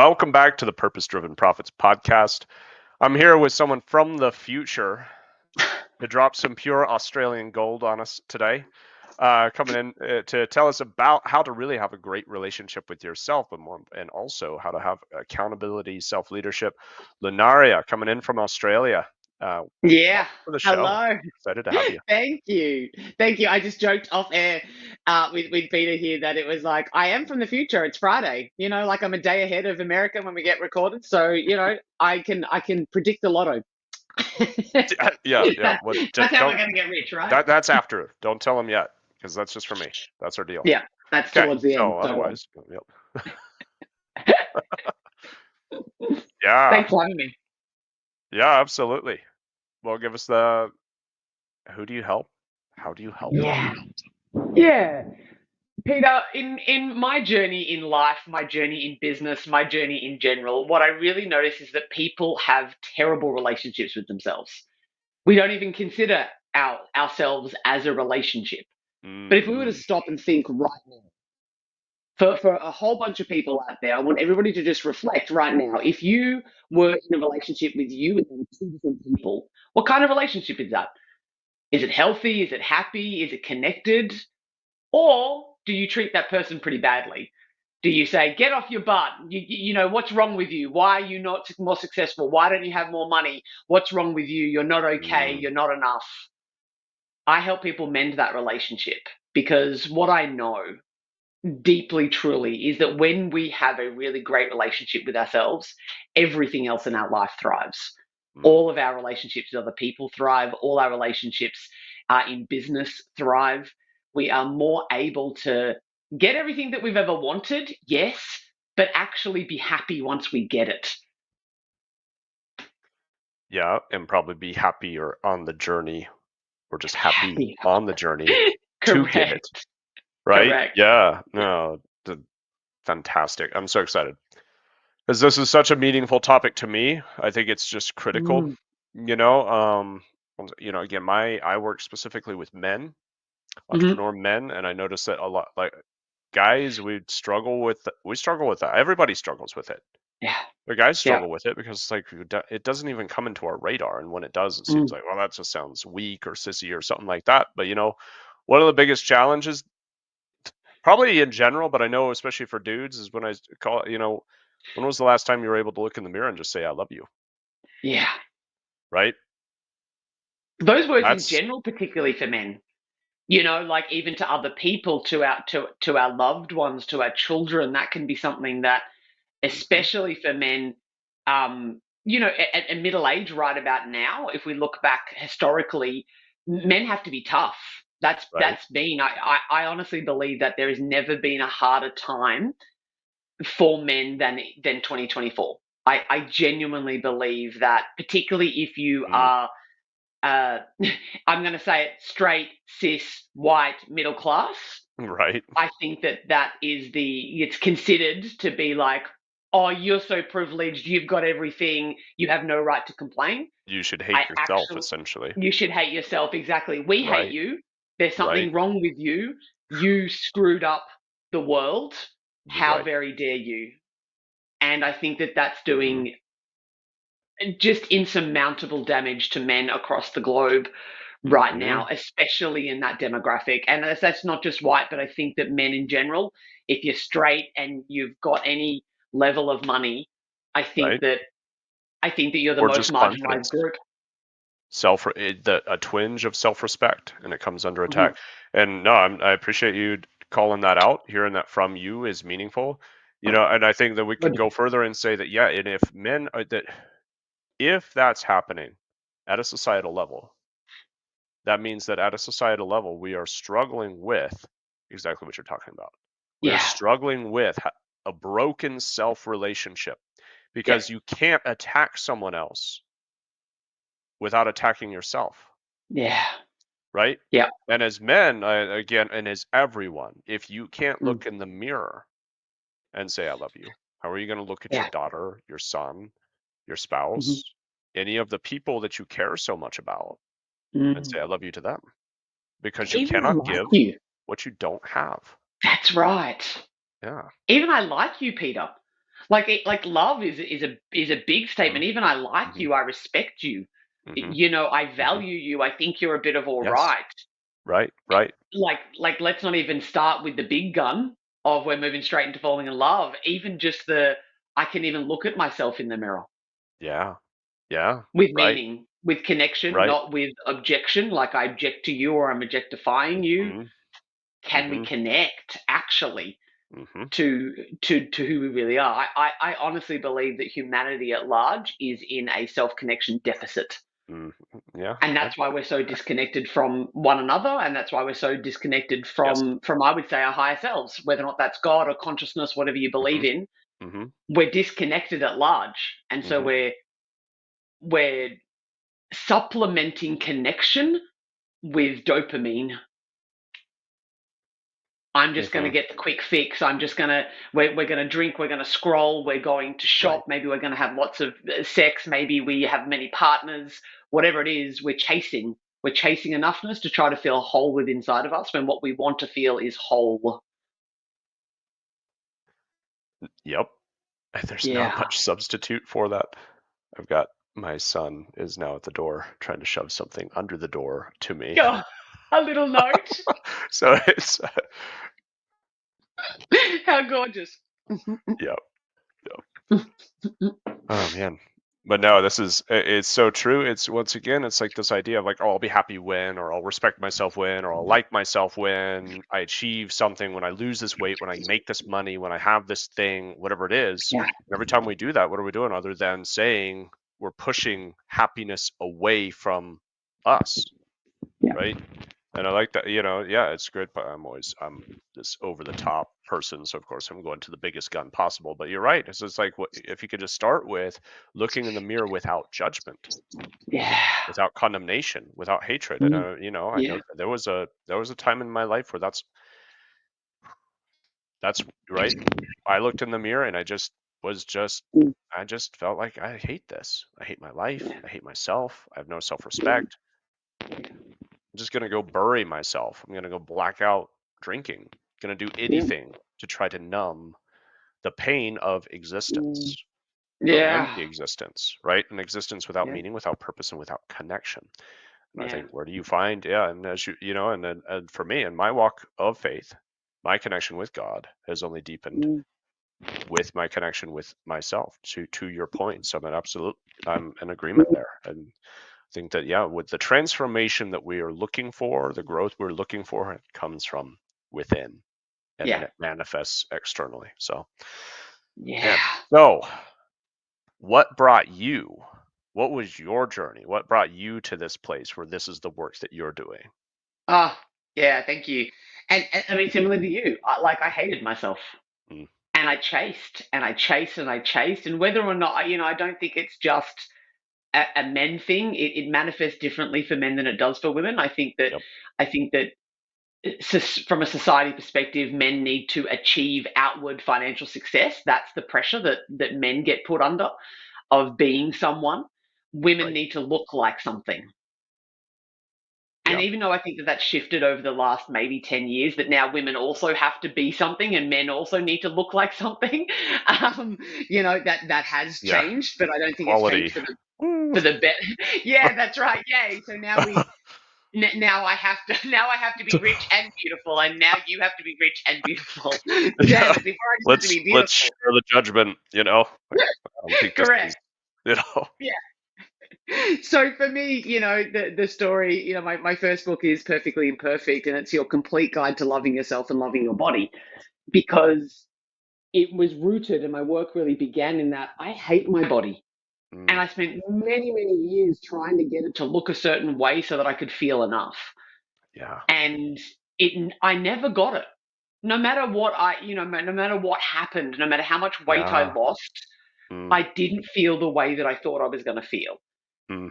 Welcome back to the Purpose Driven Profits podcast. I'm here with someone from the future to drop some pure Australian gold on us today. Coming in to tell us about how to really have a great relationship with yourself and also how to have accountability, self-leadership. Lunaria coming in from Australia. Yeah. Welcome to the show. Hello. Excited to have you. Thank you. Thank you. I just joked off air with Peter here that it was like, I am from the future. It's Friday. Like I'm a day ahead of America when we get recorded. So, I can predict the lotto. Yeah. Well, That's how we're don't. going to get rich, right? That's after. Don't tell them yet, because that's just for me. That's our deal. Yeah. That's Okay. towards the end. So Don't worry. otherwise, yep. Yeah. Thanks for having me. Yeah, absolutely. Well, give us the who do you help? How do you help? Yeah. Yeah. Peter, in my journey in life, my journey in business, my journey in general, what I really notice is that people have terrible relationships with themselves. We don't even consider ourselves as a relationship. But if we were to Mm-hmm. stop and think right now, for a whole bunch of people out there, I want everybody to just reflect right now. If you were in a relationship with you and there were two different people, what kind of relationship is that? Is it healthy? Is it happy? Is it connected? Or do you treat that person pretty badly? Do you say, get off your butt? What's wrong with you? Why are you not more successful? Why don't you have more money? What's wrong with you? You're not okay. Mm, You're not enough. I help people mend that relationship because what I know deeply, truly, is that when we have a really great relationship with ourselves, everything else in our life thrives. mm. All of our relationships with other people thrive. All our relationships in business thrive. We are more able to get everything that we've ever wanted, yes, but actually be happy once we get it. Yeah, and probably be happier on the journey, or just happy Happy. on the journey to get it. Correct. Right? Correct. Yeah. No, fantastic. I'm so excited because this is such a meaningful topic to me. I think it's just critical. Mm. You know, um, again, I work specifically with men, Hmm. entrepreneur men, and I notice that a lot, like guys, we struggle with that. Everybody struggles with it. Yeah. The guys Yeah. struggle with it because like it doesn't even come into our radar, and when it does, it seems Mm. like, well, that just sounds weak or sissy or something like that. But one of the biggest challenges, probably in general, but I know especially for dudes, is when I call, when was the last time you were able to look in the mirror and just say, "I love you," Yeah. right? Those words in That's general, particularly for men, like even to other people, to our loved ones, to our children, that can be something that, mhm, especially for men, at middle age right about now, if we look back historically, men have to be tough. right. That's been I honestly believe that there has never been a harder time for men than 2024. I genuinely believe that, particularly if you Mm, are uh, I'm going to say it straight, cis, white, middle class. right. I think it's considered to be like, oh, you're so privileged, you've got everything, you have no right to complain. You should I hate yourself, actually, essentially. you should hate yourself. Exactly. We hate Right. you. There's Right. something wrong with you. You screwed up the world. How Right. very dare you? And I think that that's Hmm. doing just insurmountable damage to men across the globe right Hmm. now, especially in that demographic. And that's not just white, but I think that men in general, if you're straight and you've got any level of money, I think Right. that you're the Or most just marginalized confidence. group. A twinge of self-respect, and it comes under Mhm. attack. And no, I appreciate you calling that out. Hearing that from you is meaningful. And I think that we can Good. go further and say that, yeah, and if men are that if that's happening at a societal level, that means that at a societal level we are struggling with exactly what you're talking about. We are Yeah. struggling with a broken self relationship, Yep. because you can't attack someone else without attacking yourself. Yeah. Right? Yep. And as men, again, and as everyone, if you can't Mm. look in the mirror and say, I love you, how are you going to look at your Yeah. daughter, your son, your Mhm. spouse, any of the people that you care so much about, and Mm. say, I love you to them? Because you Even I cannot like give you. what you don't have. That's right. Yeah. Even I like you, Peter. Like love is a big Mhm. statement. Even I like Mhm. you, I respect you, Mhm. I Mhm. value you, I think you're a bit of all Yes. right. Right. Right. Like let's not even start with the big gun of we're moving straight into falling in love. Even just the I can even look at myself in the mirror Yeah. Yeah. with Right. meaning, with connection, Right. not with objection, like I object to you or I'm objectifying you. Mhm. Can we Mhm. connect actually Mhm. to who we really are? I honestly believe that humanity at large is in a self-connection deficit. Mhm. Yeah. And I that's why we're so disconnected from one another, and that's why we're so disconnected Yes. from I would say our higher selves, whether or not that's God or consciousness, whatever you believe Mhm. in. Mhm. We're disconnected at large, and so Mhm. we're supplementing connection with dopamine. I'm just going to Mhm. get the quick fix. I'm just going to, we're going to drink, we're going to scroll, we're going to Right. shop, maybe we're going to have lots of sex, maybe we have many partners, whatever it is, we're chasing. We're chasing enoughness to try to feel whole within inside of us when what we want to feel is whole. Yep. And there's not Yeah. much substitute for that. I've got my son is now at the door trying to shove something under the door to me. Oh, a little note. So it's How gorgeous. yeah. Oh man. But no, this is it's so true. It's once again, it's like this idea of like, oh, I'll be happy when, or I'll respect myself when, or I'll like myself when I achieve something, when I lose this weight, when I make this money, when I have this thing, whatever it is. Yeah. And every time we do that, what are we doing other than saying we're pushing happiness away from us, Yeah. right? And I like that, yeah, it's great, but I'm this over the top person, so of course I'm going to the biggest gun possible. But you're right. It's just like what if you could just start with looking in the mirror without judgment, Yeah. without condemnation, without hatred. And Mm. I Yeah. know there was a time in my life where that's right. I looked in the mirror and was just Mm. I just felt like I hate this. I hate my life. Yeah. I hate myself. I have no self-respect. I'm just gonna go bury myself. I'm gonna go black out drinking. Gonna do Yeah. anything to try to numb the pain of Mm. existence, of an Yeah. empty existence, right? An existence without Yeah. meaning, without purpose, and without connection. And I Yeah. think where do you find, yeah, and as and then and for me in my walk of faith, my connection with God has only deepened Mm. with my connection with myself. To your point, so I'm in agreement Mm. there, and think that yeah, with the transformation that we are looking for, the growth we're looking for, it comes from within, and Yeah. then it manifests externally. So, Yeah. man, so what brought you? What was your journey? What brought you to this place where this is the work that you're doing? Oh, yeah, thank you. And I mean, similar to you, I hated myself, Mm, and I chased and I chased and I chased, and whether or not, I don't think it's just a men thing. It manifests differently for men than it does for women. yep. I think that from a society perspective, men need to achieve outward financial success. That's the pressure that men get put under of being someone. Women Right. need to look like something. And Yeah. even though I think that that's shifted over the last maybe 10 years, that now women also have to be something and men also need to look like something, um, that has Yeah. changed, but I don't think it's changed Quality. Woo. for the better. Yeah, that's right. Yay. So now now I have to be rich and beautiful, and now you have to be rich and beautiful. Yeah. Damn it! Before I just had to be Let's beautiful. share the judgment. Like, I don't think this Correct. is. You know. Yeah. So for me, the story, my first book is Perfectly Imperfect, and it's your complete guide to loving yourself and loving your body, because it was rooted and my work really began in that I hate my body. And Mm, I spent many, many years trying to get it to look a certain way so that I could feel enough. yeah. And I never got it. No matter what no matter what happened, no matter how much weight I Yeah. lost, Mm, I didn't feel the way that I thought I was going to feel. mm,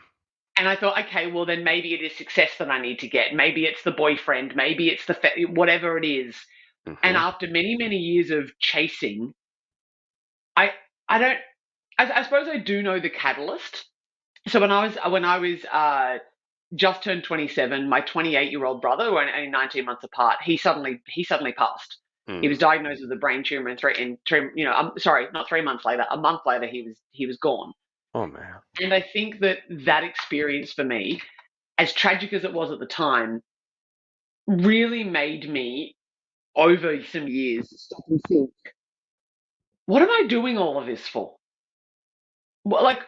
And I thought, okay, well, then maybe it is success that I need to get. Maybe it's the boyfriend. Maybe it's whatever it is. And mhm. after many, many years of chasing, I, I don't, I suppose I do know the catalyst. So when I was just turned 27, my 28-year-old brother, we're only 19 months apart, he suddenly passed. He Mm. was diagnosed with a brain tumor, sorry, not 3 months later, a month later, he was gone. Oh man. And I think that that experience for me, as tragic as it was at the time, really made me, over some years, stop and think, what am I doing all of this for? Well, like,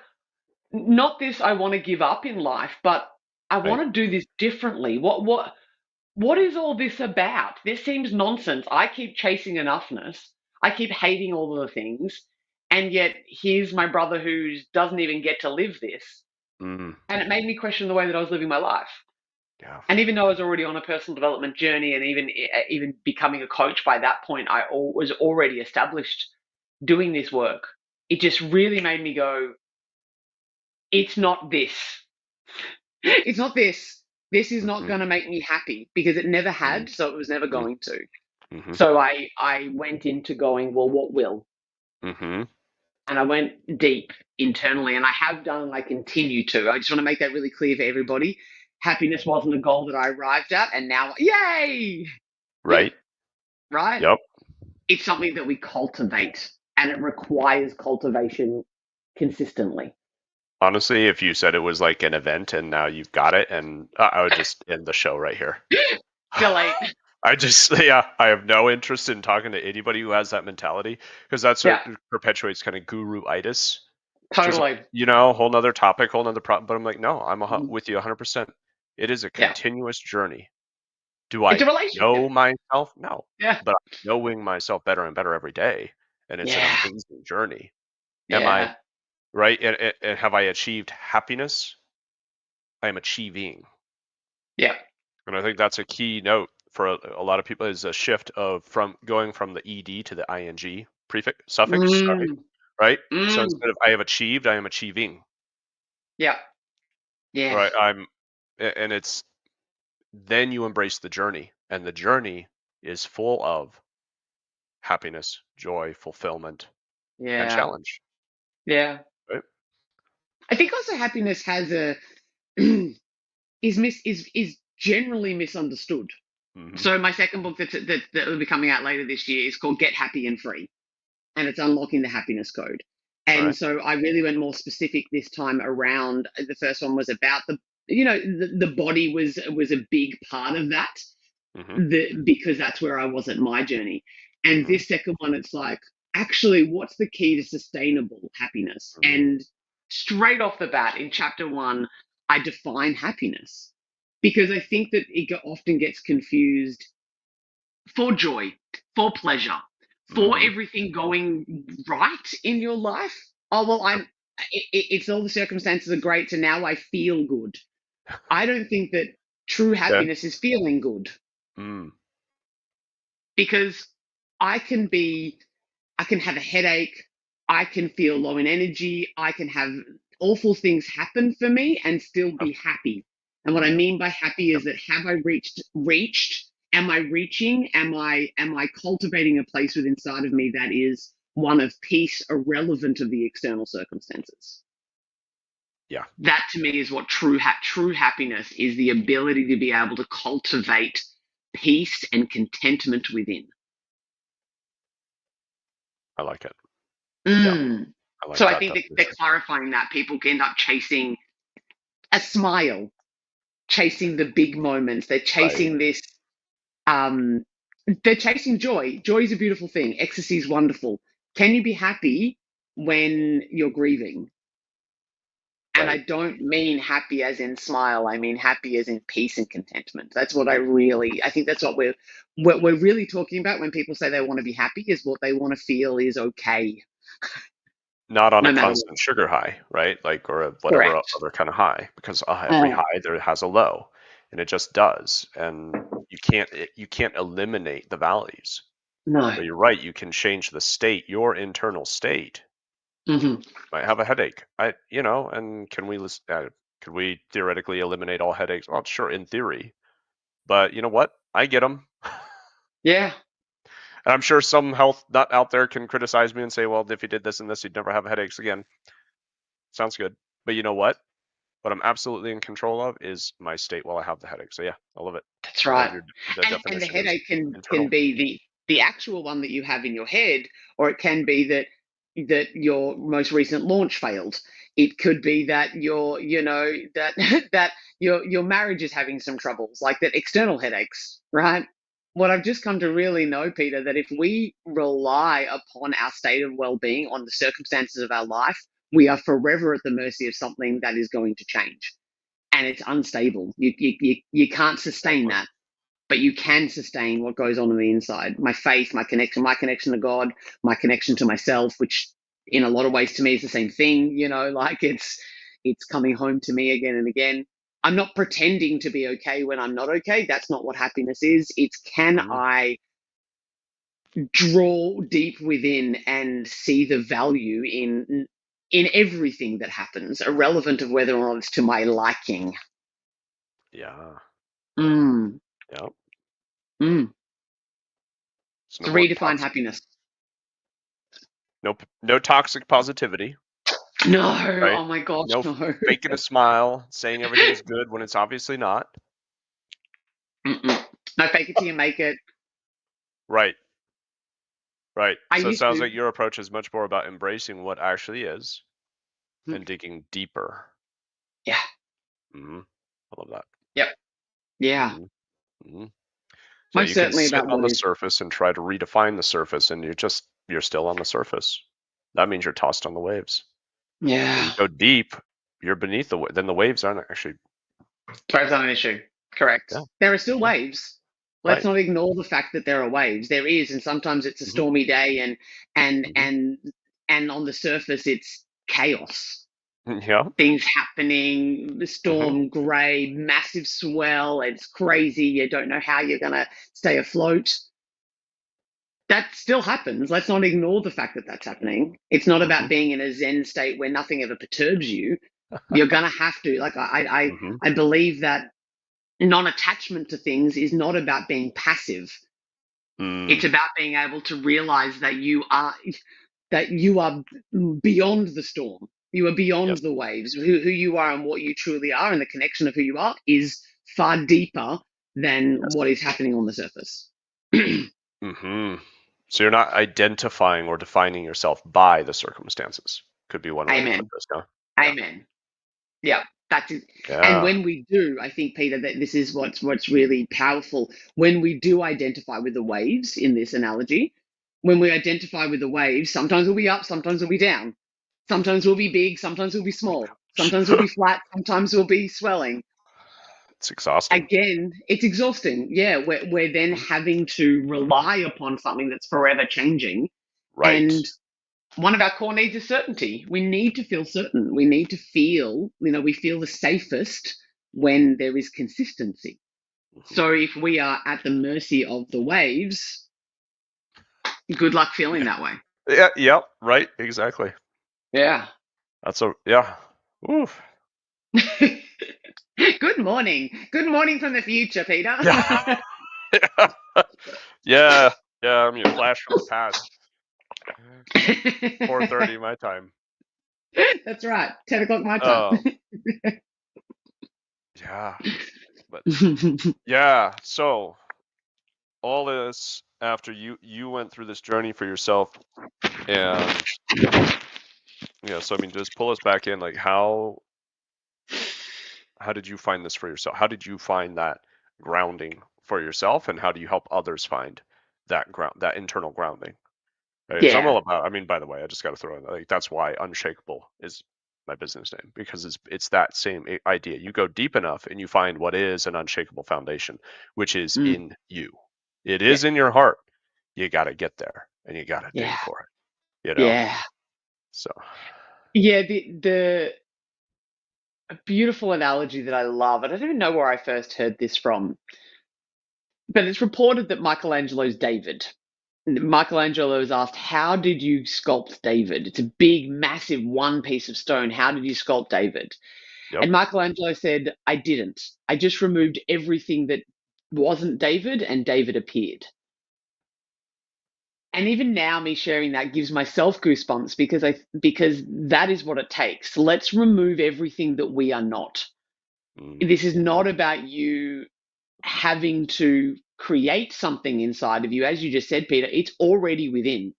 not this I want to give up in life, but I Right. want to do this differently. What is all this about? This seems nonsense. I keep chasing enoughness. I keep hating all of the things. And yet here's my brother who doesn't even get to live this. Mm. And it made me question the way that I was living my life. Yeah. And even though I was already on a personal development journey, and even becoming a coach by that point, was already established doing this work. It just really made me go, it's not this. It's not this. This is not Mm-hmm. going to make me happy, because it never had, so it was never Mm-hmm. going to. Mm-hmm. So I went into going, well, what will? Mm-hmm. And I went deep internally, and I have done, and I continue to. I just want to make that really clear for everybody. Happiness wasn't a goal that I arrived at, and now, yay! Right. Right? Yep. It's something that we cultivate, and it requires cultivation consistently. Honestly, if you said it was like an event and now you've got it, and I would just end the show right here. Delete. I just, yeah, I have no interest in talking to anybody who has that mentality, because that's what Yeah, perpetuates kind of guru-itis, which is, totally. whole nother topic, whole nother problem. But I'm like, no, Mhm. with you 100%. It is a Yeah. continuous journey. Do It's I a relationship. know myself? No, Yeah. but I'm knowing myself better and better every day, and it's an Yeah. amazing journey. Am I Yeah. right? And have I achieved happiness? I am achieving. Yeah. And I think that's a key note for a lot of people, is a shift of from going from the ed to the ing prefix suffix. Sorry, Mm. right? So Mm. instead of I have achieved, I am achieving. Yeah. Yeah. Right? And it's then you embrace the journey, and the journey is full of happiness, joy, fulfillment, and Yeah. challenge. Yeah. Right? I think also happiness has a is generally misunderstood. Mm-hmm. So my second book that will be coming out later this year is called Get Happy and Free, and it's unlocking the happiness code. All And right. so I really went more specific this time around. The first one was about the body was a big part of that, Mm-hmm. because that's where I was at my journey. And Mm-hmm. this second one, it's like, actually, what's the key to sustainable happiness? Mm-hmm. And straight off the bat, in chapter one, I define happiness, because I think that it often gets confused for joy, for pleasure, for Mm-hmm. everything going right in your life. Oh, well, Yep. it's all the circumstances are great, so now I feel good. I don't think that true Okay. happiness is feeling good, Mm. because I can be, I can have a headache, I can feel low in energy, I can have awful things happen for me and still Yep. be happy. And what I Mm. mean by happy Yep. is that, have I reached, am I reaching, am I cultivating a place within inside of me that is one of peace, irrelevant of the external circumstances? Yeah, That to me is what true happiness is, the ability to be able to cultivate peace and contentment within. I like it. Yeah, Mm. I like So I that think that they're definition. clarifying that people end up chasing a smile, chasing the big moments. They're Right. chasing this. Um, they're chasing joy. Joy is a beautiful thing. Ecstasy is wonderful. Can you be happy when you're grieving? And I Right. don't mean happy as in smile. I mean happy as in peace and contentment. That's what Mm. I think that's what we're really talking about when people say they want to be happy, is what they want to feel is okay, Not on a no matter what. constant sugar high, right? Like, or a whatever Correct. other kind of high, because every Mm. high there has a low, and it just does. And you can't eliminate the valleys. No. But you're right. You can change the state, your internal state. Hmm. Might have a headache. And could we theoretically eliminate all headaches? Well, sure, in theory. But you know what? I get them. Yeah. And I'm sure some health nut out there can criticize me and say, well, if you did this and this, you'd never have headaches again. Sounds good. But you know what? What I'm absolutely in control of is my state while I have the headache. So yeah, I love it. That's I love right. the And the definition is headache can internal. be the actual one that you have in your head, or it can be that your most recent launch failed. It could be that that that your marriage is having some troubles, like that external headaches, right? What I've just come to really know, Peter, that if we rely upon our state of well-being on the circumstances of our life, we are forever at the mercy of something that is going to change, and it's unstable. You can't sustain Exactly. that, but you can sustain what goes on the inside. My faith, my connection to God, my connection to myself, which in a lot of ways to me is the same thing, like it's coming home to me again and again. I'm not pretending to be okay when I'm not okay. That's not what happiness is. It's, can Mhm. I draw deep within and see the value in everything that happens, irrelevant of whether or not it's to my liking. Yeah. Mm, Yeah. mm. It's no To more redefine toxic. happiness. No toxic positivity, No, right? oh my gosh, No no. faking a smile, saying everything's good when it's obviously not. Mm-mm. No, fake it till you make it. Right. Right. I So it used sounds to. like your approach is much more about embracing what actually is Mm, and digging deeper. yeah. Hmm. I love that. Yep. Yeah. Hmm. Hmm. So Most you can certainly sit about on what the is. surface and try to redefine the surface, and you're still on the surface. That means you're tossed on the waves. When you Yeah. go deep, you're beneath then the waves aren't actually. Waves aren't an issue. Correct. Yeah. There are still Yeah. waves. Let's Right. not ignore the fact that there are waves. There is, and sometimes it's a Hmm. stormy day, and Hmm. and and on the surface it's chaos. Yeah. Things happening, the Hmm. storm, grey, massive swell. It's crazy. You don't know how you're gonna stay afloat. That still happens. Let's not ignore the fact that that's happening. It's not Hmm. about being in a Zen state where nothing ever perturbs you. You're gonna have to. Like Hmm. I believe that non-attachment to things is not about being passive. Mm. It's about being able to realize that you are beyond the storm. You are beyond Yes. the waves. Who you are and what you truly are, and the connection of who you are is far deeper than Yes. what is happening on the surface. Hmm. So you're not identifying or defining yourself by the circumstances. Could be one way to put Amen. this, huh? Yeah. Amen. Yeah, that's it. And Yeah. when we do, I think, Peter, that this is what's really powerful. When we do identify with the waves in this analogy, when we identify with the waves, sometimes we'll be up, sometimes we'll be down. Sometimes we'll be big, sometimes we'll be small. Sometimes we'll be flat, sometimes we'll be swelling. It's exhausting. Again, it's exhausting. Yeah, we're then Mhm. having to rely upon something that's forever changing. Right. And one of our core needs is certainty. We need to feel certain. We need to feel, we feel the safest when there is consistency. Mhm. So if we are at the mercy of the waves, good luck feeling that way. Yeah. Yep. Right. Exactly. Yeah. That's a yeah. Oof. Good morning. Good morning from the future, Peter. Yeah. Yeah. Yeah. I'm your flash from the past. 4:30 my time. That's right. 10 o'clock my time. Um. Yeah. But yeah. So all this after you went through this journey for yourself, and yeah. So I mean, just pull us back in. Like how did you find this for yourself? How did you find that grounding for yourself, and how do you help others find that internal grounding? Right? So I'm Yeah. all about. I mean, by the way, I just got to throw in like that's why Unshakable is my business name, because it's that same idea. You go deep enough and you find what is an unshakable foundation, which is Mm. in you. It Yeah. is in your heart. You got to get there, and you got to dig Yeah. for it. Yeah. So Yeah. The a beautiful analogy that I love. I don't even know where I first heard this from, but it's reported that Michelangelo's David. Michelangelo was asked, "How did you sculpt David? It's a big, massive one piece of stone. How did you sculpt David?" yep. And Michelangelo said, "I didn't. I just removed everything that wasn't David, and David appeared." And even now, me sharing that gives myself goosebumps because that is what it takes. Let's remove everything that we are not. Mm, This is not about you having to create something inside of you, as you just said, Peter, it's already within.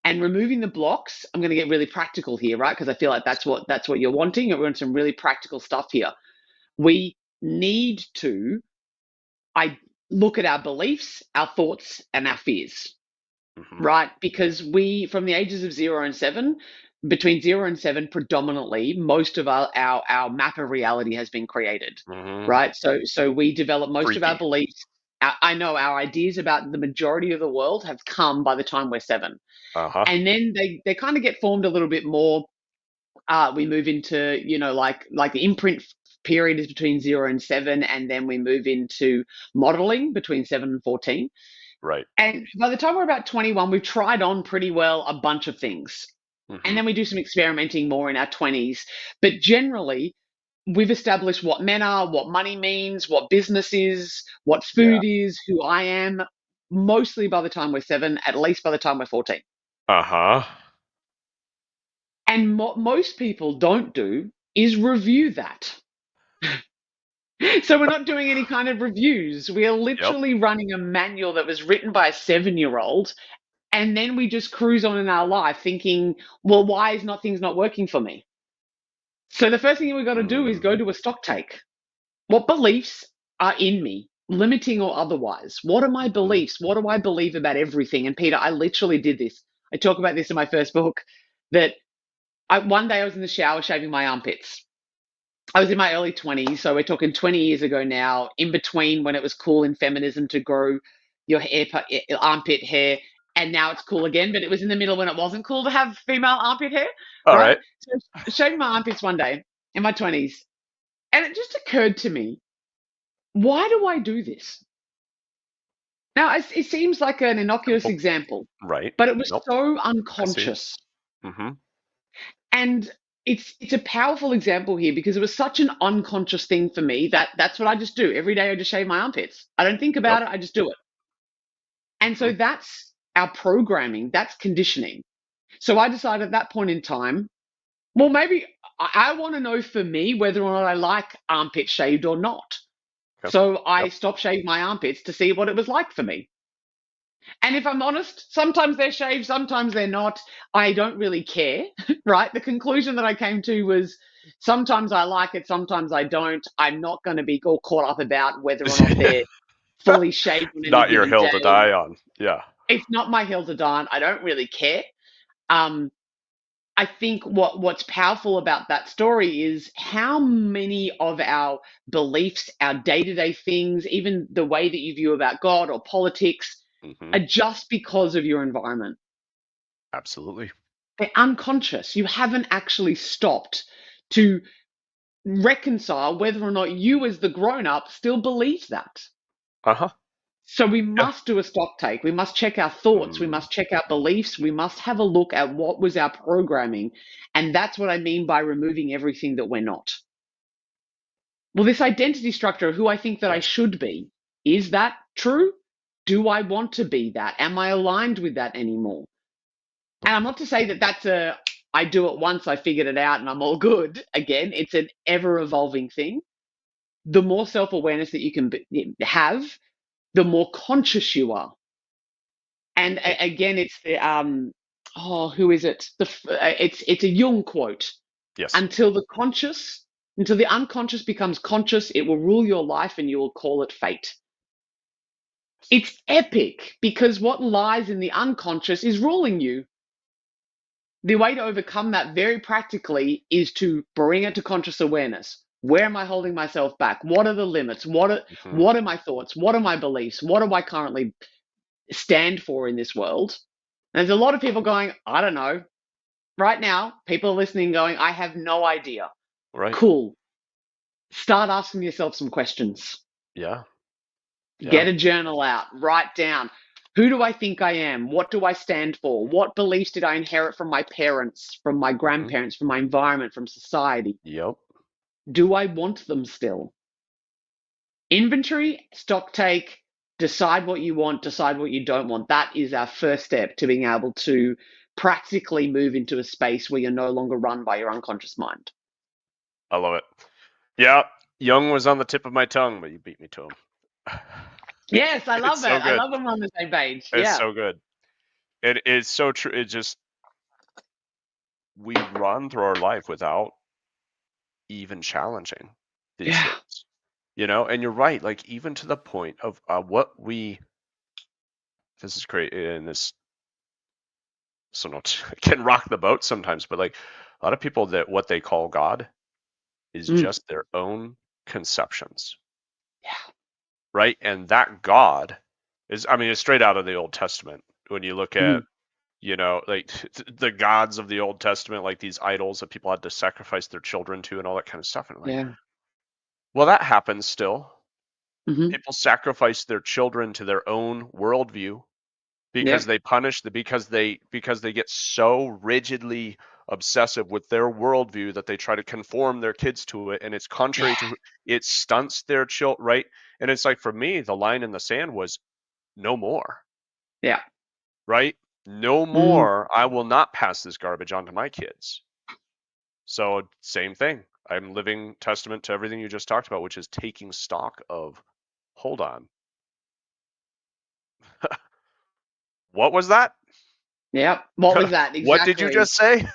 And removing the blocks, I'm going to get really practical here, right? Because I feel like that's what you're wanting. We're on some really practical stuff here. We need to look at our beliefs, our thoughts, and our fears, right? Because we, from the ages of 0 and 7, between 0 and 7, predominantly, most of our map of reality has been created, right? So we develop most of our beliefs. I know our ideas about the majority of the world have come by the time we're 7. And then they kind of get formed a little bit more. We move into, like the imprint period is between 0 and 7, and then we move into modeling between 7 and 14. Right. And by the time we're about 21, we've tried on pretty well a bunch of things. And then we do some experimenting more in our 20s. But generally, we've established what men are, what money means, what business is, what food is, who I am, mostly by the time we're 7, at least by the time we're 14. And what most people don't do is review that. So we're not doing any kind of reviews. We are literally running a manual that was written by a 7-year-old, and then we just cruise on in our life thinking, well, why is things not working for me? So the first thing we've got to do is go to a stock take. What beliefs are in me, limiting or otherwise? What are my beliefs? What do I believe about everything? And Peter, I literally did this. I talk about this in my first book, that one day I was in the shower shaving my armpits. I was in my early 20s, so we're talking 20 years ago now, in between when it was cool in feminism to grow your armpit hair, and now it's cool again, but it was in the middle when it wasn't cool to have female armpit hair, right? So shaving my armpits one day in my 20s, and it just occurred to me, why do I do this? Now, it seems like an innocuous example, but it was so unconscious. And it's a powerful example here because it was such an unconscious thing for me that's what I just do. Every day I just shave my armpits. I don't think about it, I just do it. And so that's our programming, that's conditioning. So I decided at that point in time, well, maybe I want to know for me whether or not I like armpits shaved or not. So I stopped shaving my armpits to see what it was like for me. And if I'm honest, sometimes they're shaved, sometimes they're not. I don't really care, right? The conclusion that I came to was sometimes I like it, sometimes I don't. I'm not going to be all caught up about whether or not they're fully shaved on any Not your given hill day. to die on. Yeah. It's not my hill to die on. I don't really care. I think what's powerful about that story is how many of our beliefs, our day-to-day things, even the way that you view about God or politics, are just because of your environment. Absolutely. They're unconscious. You haven't actually stopped to reconcile whether or not you, as the grown-up, still believe that. So we must do a stock take. We must check our thoughts. We must check our beliefs. We must have a look at what was our programming. And that's what I mean by removing everything that we're not. Well, this identity structure of who I think that I should be, is that true? Do I want to be that? Am I aligned with that anymore? And I'm not to say that I do it once, I figured it out, and I'm all good. Again, it's an ever-evolving thing. The more self-awareness that you can have, the more conscious you are. And again, it's the who is it? It's a Jung quote. Yes. Until the unconscious becomes conscious, it will rule your life, and you will call it fate. It's epic because what lies in the unconscious is ruling you. The way to overcome that very practically is to bring it to conscious awareness. Where am I holding myself back? What are the limits? What are my thoughts? What are my beliefs? What do I currently stand for in this world? And there's a lot of people going, I don't know. Right now, people are listening going, I have no idea. Right. Cool. Start asking yourself some questions. Yeah. Get a journal out. Write down. Who do I think I am? What do I stand for? What beliefs did I inherit from my parents, from my grandparents, from my environment, from society? Yep. Do I want them still? Inventory, stock take, decide what you want, decide what you don't want. That is our first step to being able to practically move into a space where you're no longer run by your unconscious mind. I love it. Yeah. Jung was on the tip of my tongue, but you beat me to him. Yes, I It's love so it. I good. love when we're on the same page. It's Yeah. so good. It is so true. It just we run through our life without even challenging these Yeah. things, you know. And you're right. Like even to the point of what we. This is great, and this so not can rock the boat sometimes. But like a lot of people that what they call God is Mm. just their own conceptions, Yeah. right? And that God is, I mean, it's straight out of the Old Testament. When you look at, Mhm. you know, like the gods of the Old Testament, like these idols that people had to sacrifice their children to and all that kind of stuff. And like, Yeah. well, that happens still. Mhm. People sacrifice their children to their own worldview because Yep. they punish the because they get so rigidly obsessive with their worldview that they try to conform their kids to it, and it's Yeah. contrary to it stunts their child, right? And it's like for me, the line in the sand was no more, Yeah. right? No Mm. more. I will not pass this garbage on to my kids. So same thing. I'm living testament to everything you just talked about, which is taking stock of, hold on, what was that? Yep. What was that What did you exactly? just say?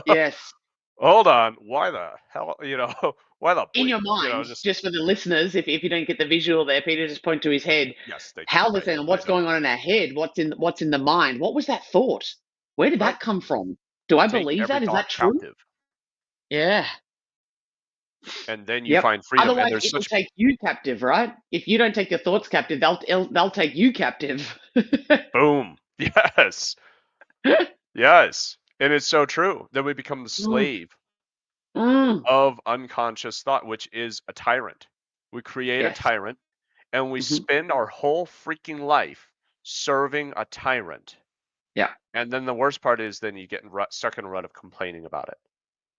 Yes. Hold on, why the hell, you know, why the In bleep, your you know, mind, just just for the listeners, if you don't get the visual there, Peter just point to his head. yes, they How the right, thing, they what's don't, going on in our head? What's in the mind? What was that thought? Where did right? that come from? Do I Take believe every that? Is thought that true? captive, Yeah. and then you Yep. find freedom. And Otherwise, there's it will such take you captive, right? If you don't take your thoughts captive, they'll take you captive. boom, yes, yes, and it's so true. Then we become the Mm, slave mm. of unconscious thought, which is a tyrant. We create a Yes. tyrant, and we Hmm. spend our whole freaking life serving a tyrant. Yeah. And then the worst part is then you get stuck in a rut of complaining about it.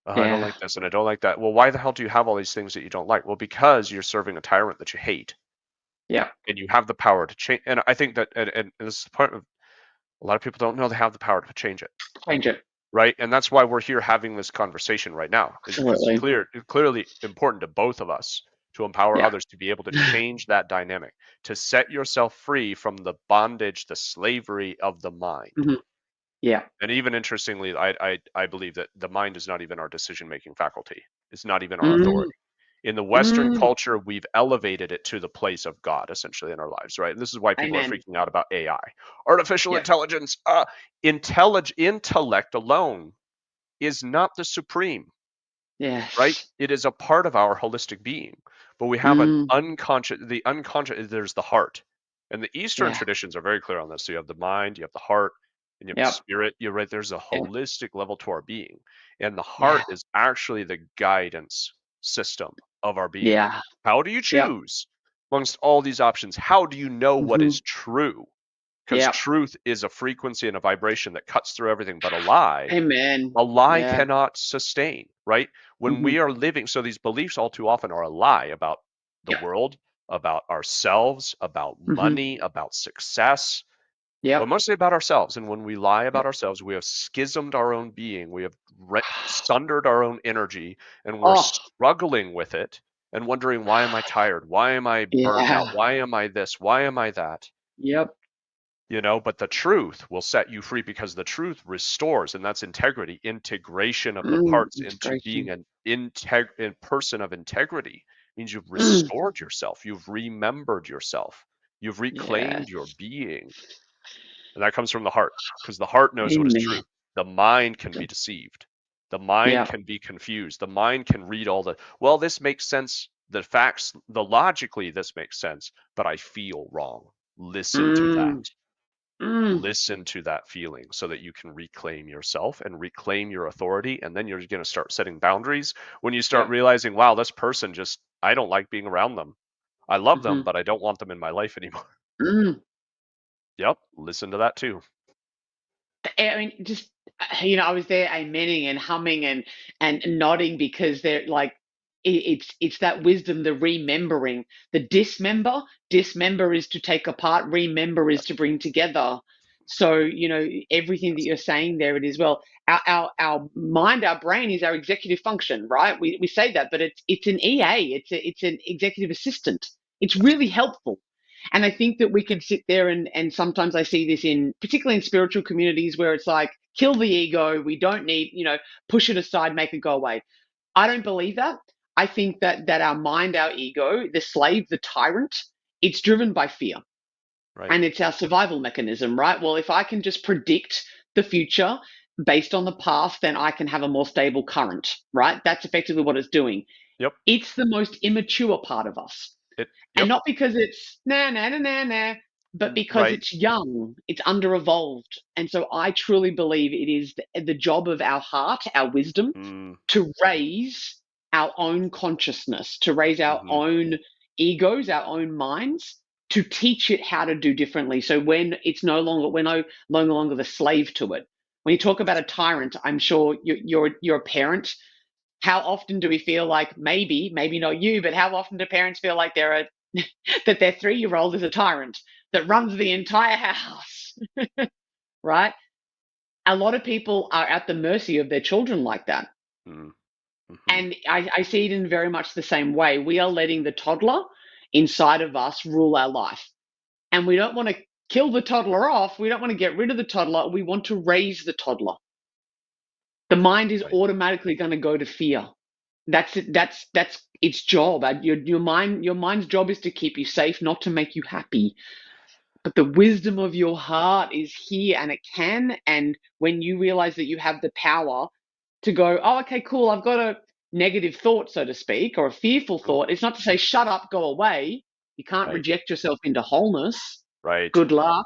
Oh, I don't Yeah. like this and I don't like that. Well, why the hell do you have all these things that you don't like? Well, because you're serving a tyrant that you hate, Yeah. and you have the power to change. And I think that, and this is the part of a lot of people don't know they have the power to change it, Change it. right? And that's why we're here having this conversation right now, is because Absolutely. it's clearly important to both of us to empower Yeah. others to be able to change that dynamic, to set yourself free from the bondage, the slavery of the mind. Hmm. Yeah. And even interestingly, I believe that the mind is not even our decision making faculty. It's not even our Mm, authority. In the Western mm. culture, we've elevated it to the place of God essentially in our lives, right? And this is why people are Amen. freaking out about AI, artificial Yep. intelligence. Intellect alone is not the supreme, right? Yes. It is a part of our holistic being, but we have an Mm. unconscious, the unconscious, there's the heart. And the Eastern Yeah. traditions are very clear on this. So you have the mind, you have the heart, and you have the Yep. spirit. You're right, there's a Yep. holistic level to our being. And the Yeah. heart is actually the guidance system of our being. Yeah. How do you Yep. choose amongst all these options? How do you know what Hmm. is true? Because Yep. truth is a frequency and a vibration that cuts through everything, but Amen. a lie Yeah. cannot sustain, right? When Hmm. we are living, so these beliefs all too often are a lie about the Yep. world, about ourselves, about Hmm. money, about success, but Yep. mostly about ourselves. And when we lie about Yep. ourselves, we have schismed our own being, we have sundered our own energy, and we're Oh. struggling with it and wondering, why am I tired? Why am I burnt out? Yeah. Why am I this? Why am I that? Yep. You know, but the truth will set you free because the truth restores, and that's integrity, integration of the Mm. parts into being Integration. an person of integrity means you've Mm. restored yourself, you've remembered yourself, you've reclaimed your Yes. being. And that comes from the heart, because the heart knows what is Amen. true. The mind can be deceived. The mind Yep. can be confused. The mind can read all the, well, this makes sense. The facts, the logically, this makes sense, but I feel wrong. Listen to that. Mm. Mm. Listen to that feeling so that you can reclaim yourself and reclaim your authority. And then you're going to start setting boundaries when you start Yep. realizing, wow, this person just, I don't like being around them. I love them, Hmm. but I don't want them in my life anymore. Mm. Yep. Listen to that too. I mean, just I was there amening and humming and nodding because they're like, it's that wisdom, the remembering, the dismember is to take apart, remember is to Yes. bring together. So everything that Yes. you're saying there, it is well. Our mind, our brain is our executive function, right? We say that, but it's an EA, it's an executive assistant. It's Yes. really helpful. And I think that we can sit there and sometimes I see this in particularly in spiritual communities where it's like, kill the ego, we don't need, push it aside, make it go away. I don't believe that. I think that our mind, our ego, the slave, the tyrant, it's driven by fear. Right. And it's our survival mechanism, right? Well, if I can just predict the future based on the past, then I can have a more stable current, right? That's effectively what it's doing. Yep. It's the most immature part of us. And Yep. not because it's nah, nah, nah, nah, nah, but because Right. it's young, it's under evolved. And so I truly believe it is the job of our heart, our wisdom, Mm, to raise our own consciousness, to raise our hmm. own egos, our own minds, to teach it how to do differently. So when it's no longer, we're no longer the slave to it. When you talk about a tyrant, I'm sure you're a parent. How often do we feel like maybe not you, but how often do parents feel like that their 3-year-old is a tyrant that runs the entire house, right? A lot of people are at the mercy of their children like that. Mm, hmm. And I see it in very much the same way. We are letting the toddler inside of us rule our life. And we don't want to kill the toddler off. We don't want to get rid of the toddler. We want to raise the toddler. The mind is Right. automatically going to go to fear. That's it. That's its job. Your mind's job is to keep you safe, not to make you happy. But the wisdom of your heart is here and it can. And when you realize that you have the power to go, oh, okay, cool, I've got a negative thought, so to speak, or a fearful Mm, thought, it's not to say, shut up, go away. You can't right. reject yourself into wholeness. Right. Good luck.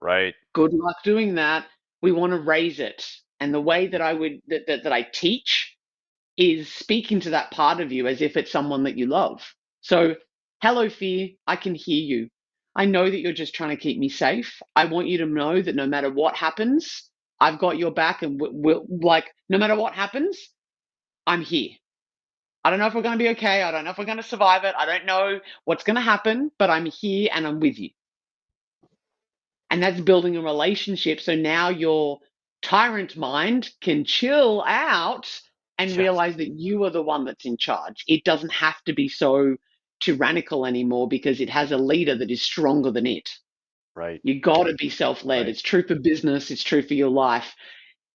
Right. Good luck doing that. We want to raise it. And the way that I would, that I teach is speaking to that part of you as if it's someone that you love. So, hello, fear. I can hear you. I know that you're just trying to keep me safe. I want you to know that no matter what happens, I've got your back, and no matter what happens, I'm here. I don't know if we're going to be okay. I don't know if we're going to survive it. I don't know what's going to happen, but I'm here and I'm with you. And that's building a relationship. So now your tyrant mind can chill out and Yes. realize that you are the one that's in charge. It doesn't have to be so tyrannical anymore because it has a leader that is stronger than it. Right. You got to be self-led. Right. It's true for business, it's true for your life.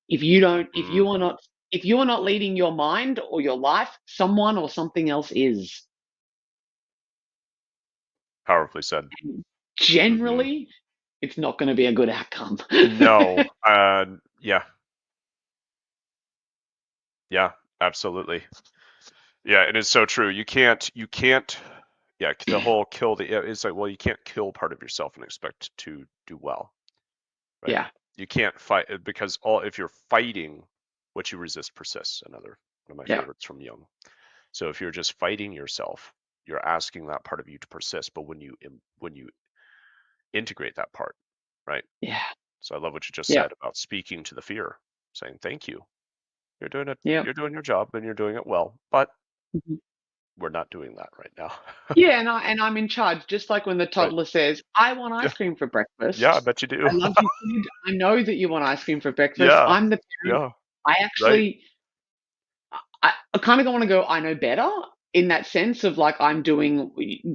If you don't Hmm. if you are not leading your mind or your life, someone or something else is. Powerfully said. Hmm. Generally, it's not going to be a good outcome. No. Yeah. Yeah. Absolutely. Yeah. It is so true. You can't. You can't. Yeah. The whole kill the. Yeah, it's like, well, you can't kill part of yourself and expect to do well. Right. Yeah, You can't fight because all if you're fighting, what you resist persists. Another one of my yeah, favorites from Jung. So if you're just fighting yourself, you're asking that part of you to persist. But when you integrate that part, right? yeah, So I love what you just yeah, said about speaking to the fear, saying thank you. You're doing it. yeah. You're doing your job and you're doing it well. But Mhm. we're not doing that right now. Yeah, and I'm in charge. Just like when the Right. toddler says, "I want Yeah. ice cream for Yeah. I breakfast." bet you do. I love you, kid. I know that you want ice cream for breakfast. Yeah. I'm the parent. Yeah. I Right. actually, I kind of want to go. I know better in that sense of like I'm doing.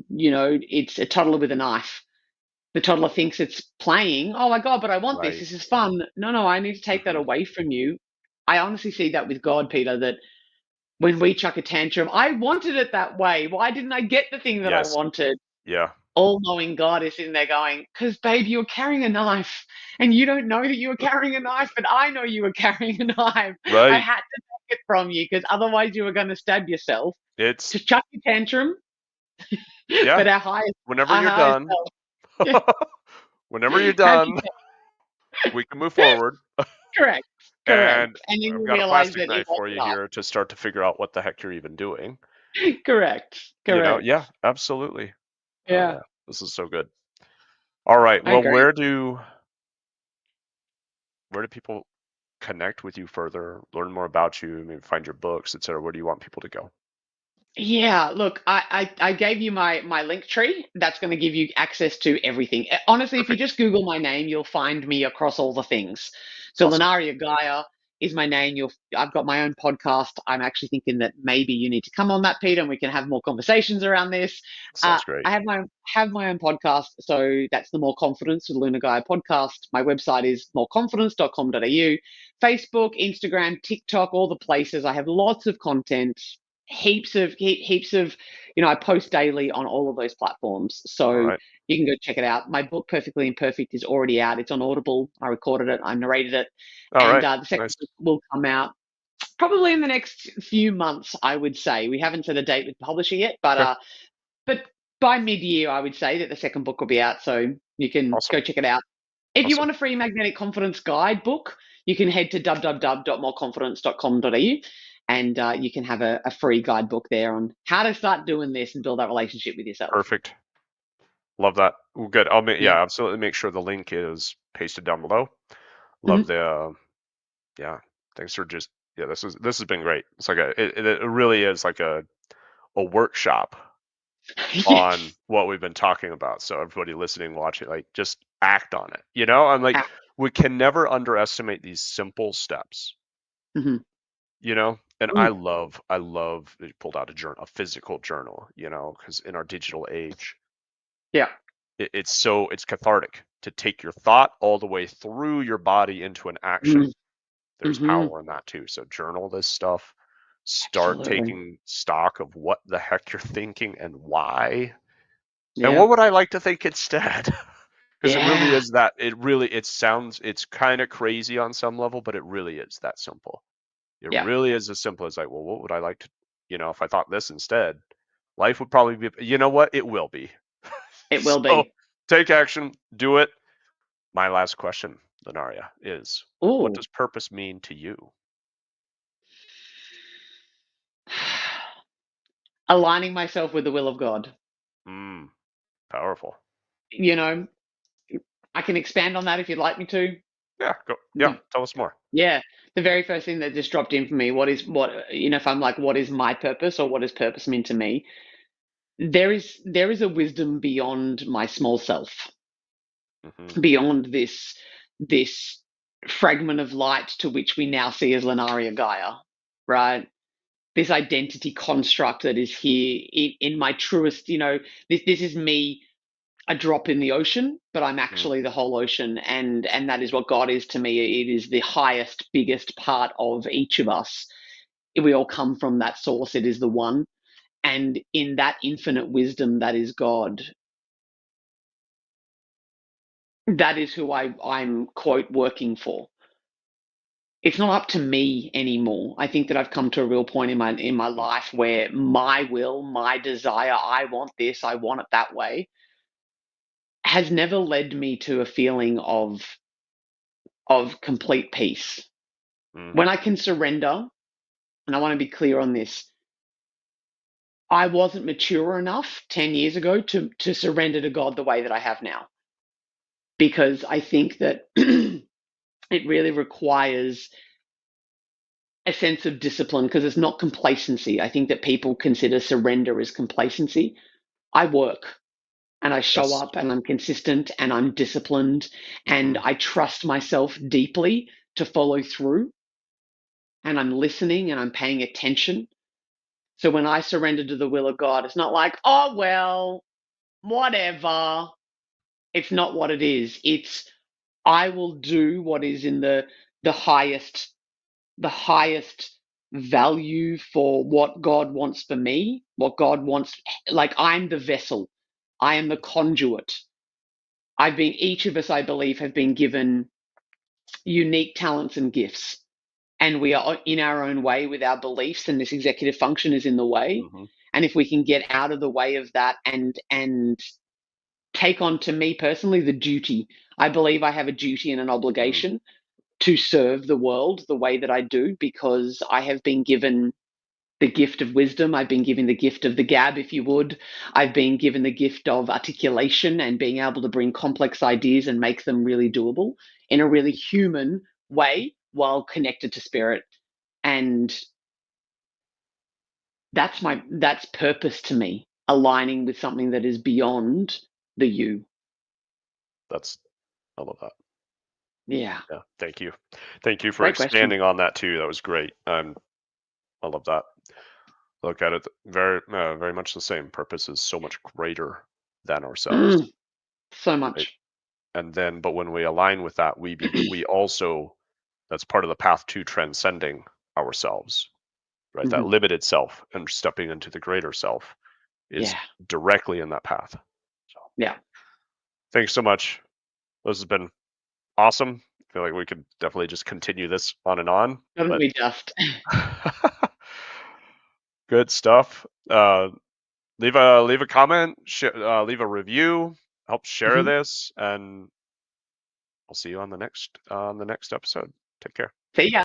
It's a toddler with a knife. The toddler thinks it's playing. Oh my god! But I want this. Right. This is fun. No, no, I need to take that Hmm. away from you. I honestly see that with God, Peter. That when we chuck a tantrum, I wanted it that way. Why didn't I get the thing that I Yes. wanted? Yeah. All-knowing God is in there going, "'Cause babe, you're carrying a knife, and you don't know that you were carrying a knife, but I know you were carrying a knife. I Right. had to take it from you because otherwise you were going to stab yourself It's to chuck your tantrum." yeah. But Whenever our you're highest done, self, yeah, whenever you're have you done, we can move forward. correct, And correct, and then I've you got a realize plastic that it knife for wasn't you here to start to figure out what the heck you're even doing. us. Correct, Yeah, correct. absolutely. Yeah, This is so good. All right. I Well, agree. where do people connect with you further, learn more about you, maybe find your books, etc.? Where do you want people to go? Yeah, look, I gave you my link tree. That's going to give you access to everything. Honestly, if you Perfect. just Google my name, you'll find me across all the things. So Awesome. Lunaria Gaia, is my name. I've got my own podcast. I'm actually thinking that maybe you need to come on that, Peter, and we can have more conversations around this. Sounds great. I have my own podcast, so that's the More Confidence with Lunaria Gaia podcast. My website is moreconfidence.com.au. Facebook, Instagram, TikTok, all the places. I have lots of content, heaps of, I post daily on all of those platforms. All So right. you can go check it out. My book, Perfectly Imperfect, is already out. It's on Audible. I recorded it. I narrated it. All And right. the second Nice. book will come out probably in the next few months, I would say. We haven't set a date with the publisher yet, Okay. but by mid-year, I would say that the second book will be out. So you can Awesome. go check it out. If you Awesome. want a free magnetic confidence guide book, you can head to www.moreconfidence.com.au and you can have a free guidebook there on how to start doing this and build that relationship with yourself. Perfect. Love that. Well, good. I'll make Yeah. absolutely make sure the link is pasted down below. Love Mhm. the yeah. Thanks for just this has been great. It's like it really is like a workshop on Yes. what we've been talking about. So everybody listening, watching, like just act on it. I'm like, we can never underestimate these simple steps. Mm-hmm. And Mm. I love that you pulled out a journal, a physical journal, because in our digital age, Yeah. it's cathartic to take your thought all the way through your body into an action. Mm. There's Mm-hmm. power in that too. So journal this stuff, start Absolutely. taking stock of what the heck you're thinking and why. And Yeah. what would I like to think instead? Because it really Yeah. is that it's kind of crazy on some level, but it really is that simple. It Yeah. really is as simple as like, well, what would I like to, if I thought this instead, life would probably be, you know what? It will be. It will So be. take action, do it. My last question, Lunaria, is what Oh. does purpose mean to you? Aligning myself with the will of God. Mm, powerful. You know, I can expand on that if you'd like me to. Yeah, go. Yeah, The, tell us more. yeah, the very first thing that just dropped in for me, if I'm like, what is my purpose or what does purpose mean to me? There is a wisdom beyond my small self, Hmm. beyond this fragment of light to which we now see as Lunaria Gaia, right? This identity construct that is here in my truest, this is me, a drop in the ocean, but I'm Mm, actually the whole ocean, and that is what God is to me. It is the highest, biggest part of each of us. We all come from that source. It is the one, and in that infinite wisdom that is God, that is who I'm quote working for. It's not up to me anymore. I think that I've come to a real point in my mm, life where my will, my desire, I want this, I want it that way, has never led me to a feeling of complete peace. mm, When I can surrender, and I want to be clear on this, I wasn't mature enough 10 years ago to surrender to God the way that I have now. Because I think that it really requires a sense of discipline because it's not complacency. I think that people consider surrender as complacency. I work and I show yes. up and I'm consistent and I'm disciplined and Hmm. I trust myself deeply to follow through and I'm listening and I'm paying attention. So when I surrender to the will of God, it's not like, oh, well, whatever. It's not what it is. It's, I will do what is in the highest, the highest value for what God wants for me, what God wants. Like, I'm the vessel, I am the conduit. Each of us, I believe, have been given unique talents and gifts. And we are in our own way with our beliefs, and this executive function is in the way. Hmm. And if we can get out of the way of that and take on, to me personally, the duty, I believe I have a duty and an Mm, obligation to serve the world the way that I do because I have been given the gift of wisdom. I've been given the gift of the gab, if you would. I've been given the gift of articulation and being able to bring complex ideas and make them really doable in a really human way while connected to spirit. And that's purpose to me, aligning with something that is beyond the you. that's I love that. Yeah. Yeah, thank you. Thank you for Great question. expanding on that too. That was great. I love that. Look at it very much the same. Purpose is so much greater than ourselves, Mm, so right? much. And then, but when we align with that, we also, that's part of the path to transcending ourselves, right? That Hmm. limited self and stepping into the greater self is Yeah. directly in that path. So, Yeah. thanks so much. This has been awesome. I feel like we could definitely just continue this on and on, Haven't but we just? good stuff. Leave a comment, leave a review, help share Hmm. this, and I'll see you on the next episode. Take care. See ya.